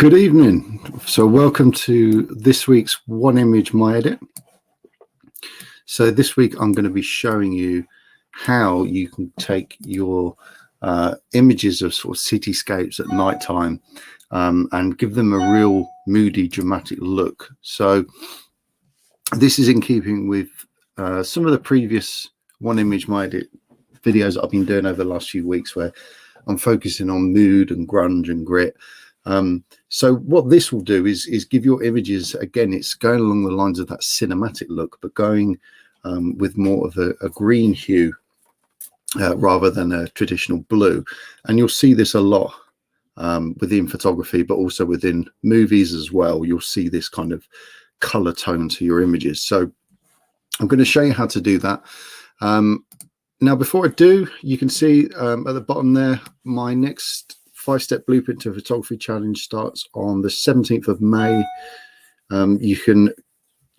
Good evening. So welcome to this week's One Image My Edit. So this week I'm going to be showing you how you can take your images of sort of cityscapes at nighttime and give them a real moody, dramatic look. So this is in keeping with some of the previous One Image My Edit videos that I've been doing over the last few weeks, where I'm focusing on mood and grunge and grit. So what this will do is give your images, again, it's going along the lines of that cinematic look, but going with more of a green hue rather than a traditional blue. And you'll see this a lot within photography, but also within movies as well. You'll see this kind of color tone to your images. So I'm going to show you how to do that. Now, before I do, you can see at the bottom there, my next 5-step blueprint to photography challenge starts on the 17th of May. You can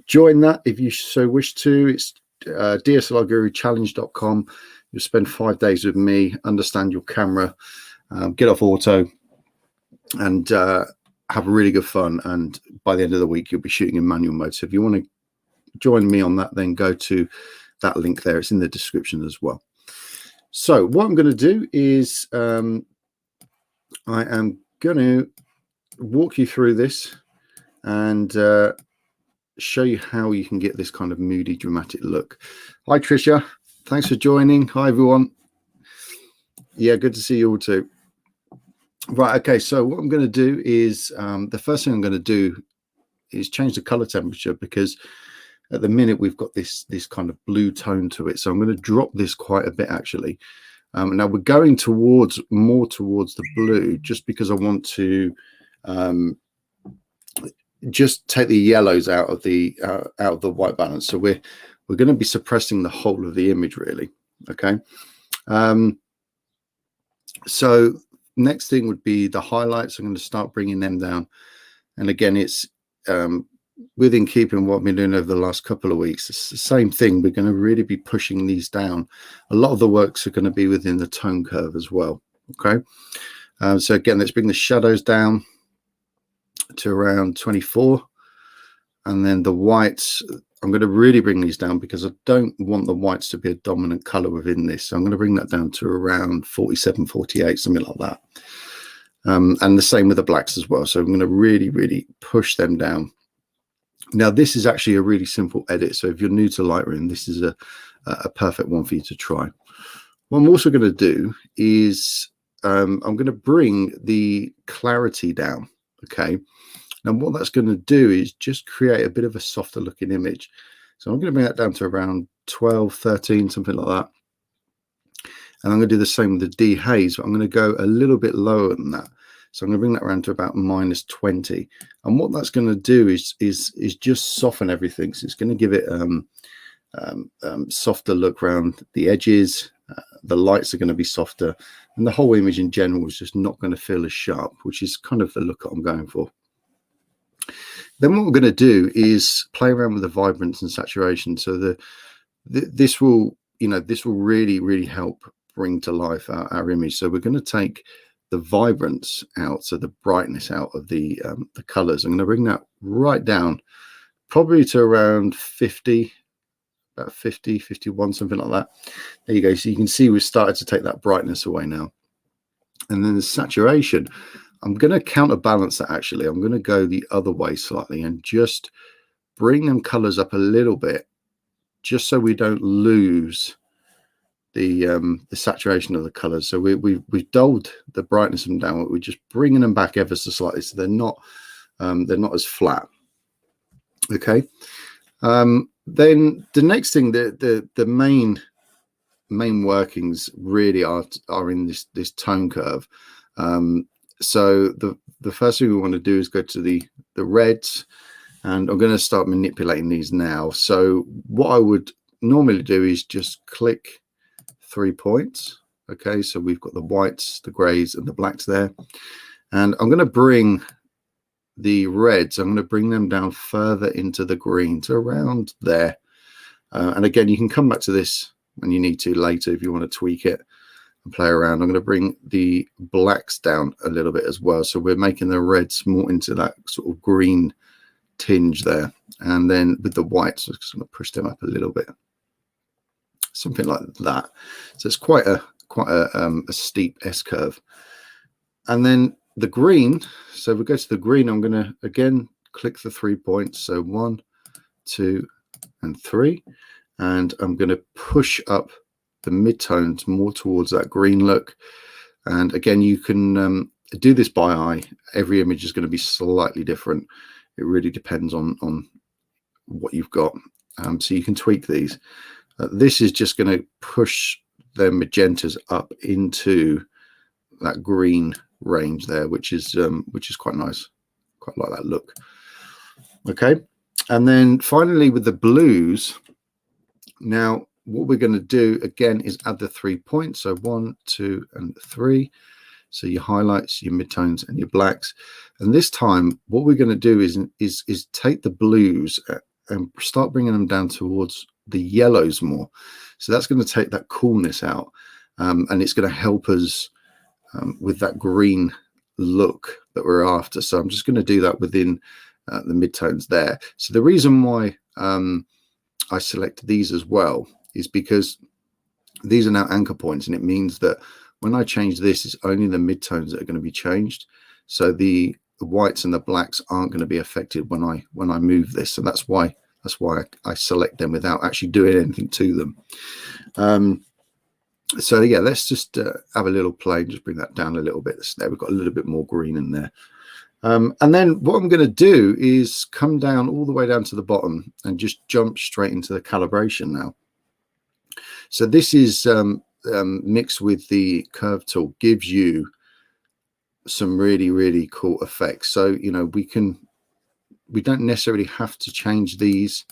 join that if you so wish to. It's dslrguruchallenge.com. You'll spend 5 days with me, understand your camera, get off auto, and have really good fun. And by the end of the week, you'll be shooting in manual mode. So if you want to join me on that, then go to that link there. It's in the description as well. So what I'm going to do is I am going to walk you through this and show you how you can get this kind of moody, dramatic look. Hi, Tricia. Thanks for joining. Hi, everyone. Yeah, good to see you all too. Right. Okay. So what I'm going to do is the first thing I'm going to do is change the color temperature, because at the minute we've got this kind of blue tone to it. So I'm going to drop this quite a bit, actually. Now we're going more towards the blue, just because I want to just take the yellows out of the white balance. So we're going to be suppressing the whole of the image, really. Okay. So next thing would be the highlights. I'm going to start bringing them down, and again, it's within keeping what I've been doing over the last couple of weeks. It's the same thing. We're going to really be pushing these down. A lot of the works are going to be within the tone curve as well. Okay. So again, let's bring the shadows down to around 24, and then the whites, I'm going to really bring these down because I don't want the whites to be a dominant color within this. So I'm going to bring that down to around 47, 48, something like that. And the same with the blacks as well. So I'm going to really push them down. Now, this is actually a really simple edit. So if you're new to Lightroom, this is a perfect one for you to try. What I'm also going to do is I'm going to bring the clarity down. Okay. Now, what that's going to do is just create a bit of a softer looking image. So I'm going to bring that down to around 12, 13, something like that. And I'm going to do the same with the dehaze, but I'm going to go a little bit lower than that. So I'm going to bring that around to about -20. And what that's going to do is just soften everything. So it's going to give it softer look around the edges. The lights are going to be softer, and the whole image in general is just not going to feel as sharp, which is kind of the look that I'm going for. Then what we're going to do is play around with the vibrance and saturation. So this will really help bring to life our image. So we're going to take the vibrance out, so the brightness out of the colors. I'm going to bring that right down, probably to around 50, about 50, 51, something like that. There you go. So you can see we've started to take that brightness away now. And then the saturation, I'm going to counterbalance that. Actually, I'm going to go the other way slightly and just bring them colors up a little bit, just so we don't lose the saturation of the colors. So we've dulled the brightness of them down. We're just bringing them back ever so slightly, so they're not as flat. Okay. Then the next thing, the main workings really are in this tone curve. So the first thing we want to do is go to the reds, and I'm going to start manipulating these now. So what I would normally do is just click 3 points. Okay, so we've got the whites, the grays, and the blacks there, and I'm going to bring the reds, I'm going to bring them down further into the green to around there. And again, you can come back to this when you need to later if you want to tweak it. and play around. I'm going to bring the blacks down a little bit as well, so we're making the reds more into that sort of green tinge there. And then with the whites, I'm just going to push them up a little bit, something like that. So it's quite a steep S curve. And then the green, so we go to the green, I'm going to again click the 3 points, so 1, 2 and 3, and I'm going to push up the midtones more towards that green look. And again, you can do this by eye. Every image is going to be slightly different. It really depends on what you've got, so you can tweak these. This is just going to push the magentas up into that green range there, which is quite nice. Quite like that look. Okay, and then finally with the blues, now what we're going to do again is add the 3 points, so 1, 2 and 3. So your highlights, your midtones and your blacks. And this time what we're going to do is take the blues and start bringing them down towards the yellows more. So that's going to take that coolness out, and it's going to help us with that green look that we're after. So I'm just going to do that within the midtones there. So the reason why I selected these as well is because these are now anchor points, and it means that when I change this, it's only the midtones that are going to be changed. So the whites and the blacks aren't going to be affected when I move this, and that's why I select them without actually doing anything to them. So yeah, let's just have a little play and just bring that down a little bit. So there we've got a little bit more green in there. And then what I'm going to do is come down all the way down to the bottom and just jump straight into the calibration now. So this is mixed with the curve tool, gives you some really cool effects. So you know, we don't necessarily have to change these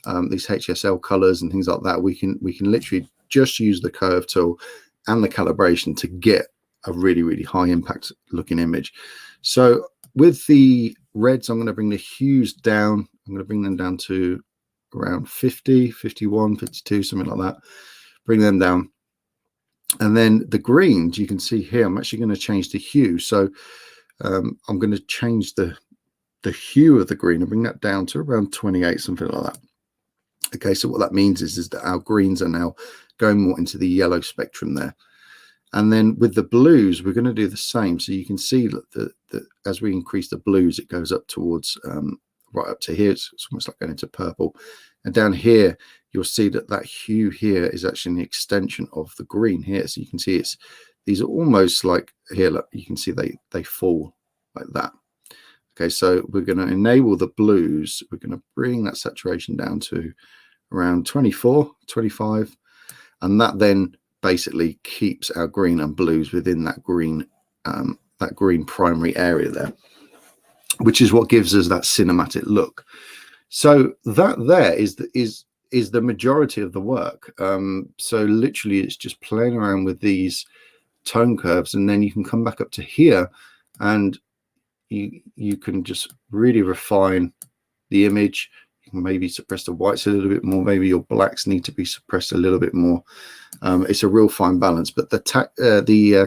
HSL colors and things like that. We can literally just use the curve tool and the calibration to get a really high impact looking image. So with the reds, I'm going to bring the hues down. I'm going to bring them down to around 50, 51, 52, something like that. Bring them down. And then the greens, you can see here, I'm actually going to change the hue. So I'm going to change the hue of the green and bring that down to around 28, something like that. Okay, so what that means is that our greens are now going more into the yellow spectrum there. And then with the blues, we're going to do the same. So you can see that as we increase the blues, it goes up towards right up to here. It's almost like going into purple. And down here, you'll see that hue here is actually an extension of the green here. So you can see these are almost like here. Look, you can see they fall like that. Okay, so we're going to enable the blues. We're going to bring that saturation down to around 24, 25, and that then basically keeps our green and blues within that green primary area there, which is what gives us that cinematic look. So that there is the majority of the work. So literally it's just playing around with these tone curves, and then you can come back up to here and you can just really refine the image. You can maybe suppress the whites a little bit more. Maybe your blacks need to be suppressed a little bit more. It's a real fine balance. But the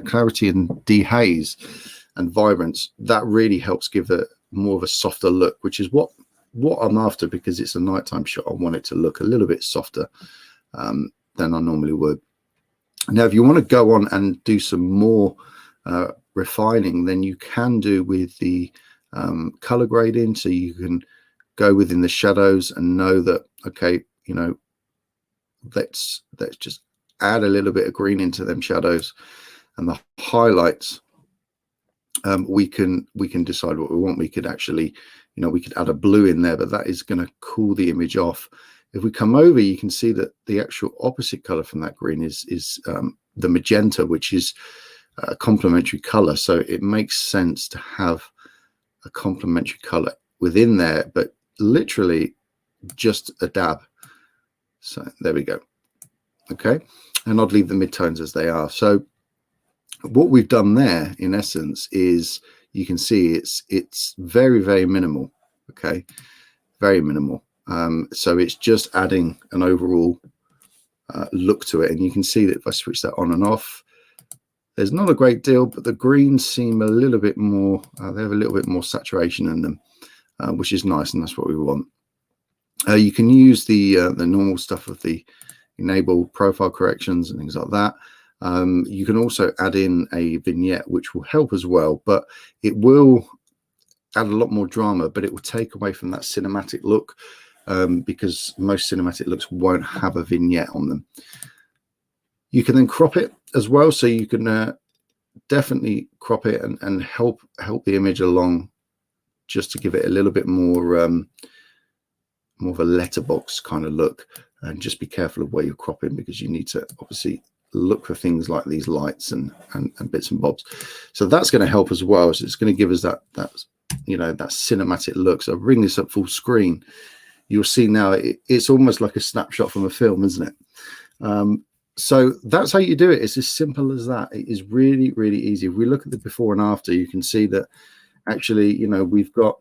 clarity and dehaze and vibrance, that really helps give it more of a softer look, which is what I'm after, because it's a nighttime shot. I want it to look a little bit softer than I normally would. Now, if you want to go on and do some more refining, then you can do with the color grading. So you can go within the shadows and know that, okay, you know, let's just add a little bit of green into them shadows, and the highlights, we can decide what we want. We could actually, you know, we could add a blue in there, but that is going to cool the image off. If we come over, you can see that the actual opposite color from that green is the magenta, which is a complementary color. So it makes sense to have a complementary color within there, but literally just a dab. So there we go. Okay, and I'd leave the midtones as they are. So what we've done there in essence is, you can see it's very minimal. Okay, very minimal. So it's just adding an overall look to it, and you can see that if I switch that on and off, There's not a great deal, but the greens seem a little bit more, they have a little bit more saturation in them, which is nice, and that's what we want. You can use the normal stuff of the enable profile corrections and things like that. You can also add in a vignette, which will help as well, but it will add a lot more drama, but it will take away from that cinematic look, because most cinematic looks won't have a vignette on them. You can then crop it as well, so you can definitely crop it and help the image along, just to give it a little bit more more of a letterbox kind of look. And just be careful of where you're cropping, because you need to obviously look for things like these lights and bits and bobs. So that's going to help as well. So it's going to give us that you know, that cinematic look. So I'll bring this up full screen. You'll see now it's almost like a snapshot from a film, isn't it? So that's how you do it. It's as simple as that. It is really, really easy. If we look at the before and after, you can see that actually, you know, we've got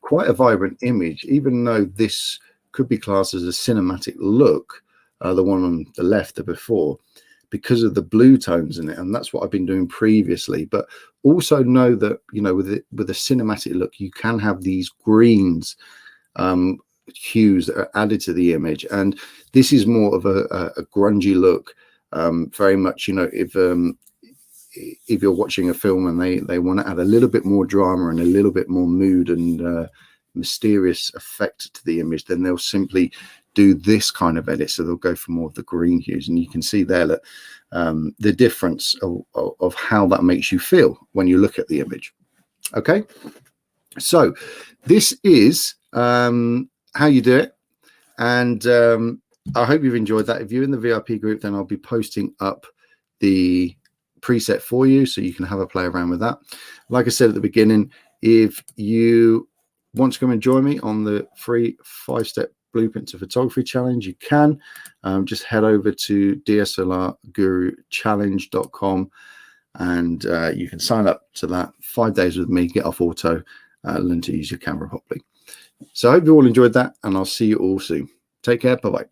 quite a vibrant image, even though this could be classed as a cinematic look, the one on the left, the before, because of the blue tones in it. And that's what I've been doing previously. But also know that, you know, with a cinematic look, you can have these greens, hues that are added to the image, and this is more of a grungy look, very much, you know, if you're watching a film and they want to add a little bit more drama and a little bit more mood and mysterious effect to the image, then they'll simply do this kind of edit. So they'll go for more of the green hues, and you can see there that the difference of how that makes you feel when you look at the image. Okay, so this is how you do it, and I hope you've enjoyed that. If you're in the VIP group, then I'll be posting up the preset for you, so you can have a play around with that. Like I said at the beginning, if you want to come and join me on the free 5-step blueprint to photography challenge, you can just head over to dslrguruchallenge.com, and you can sign up to that. 5 days with me, get off auto, learn to use your camera properly. So I hope you all enjoyed that, and I'll see you all soon. Take care. Bye-bye.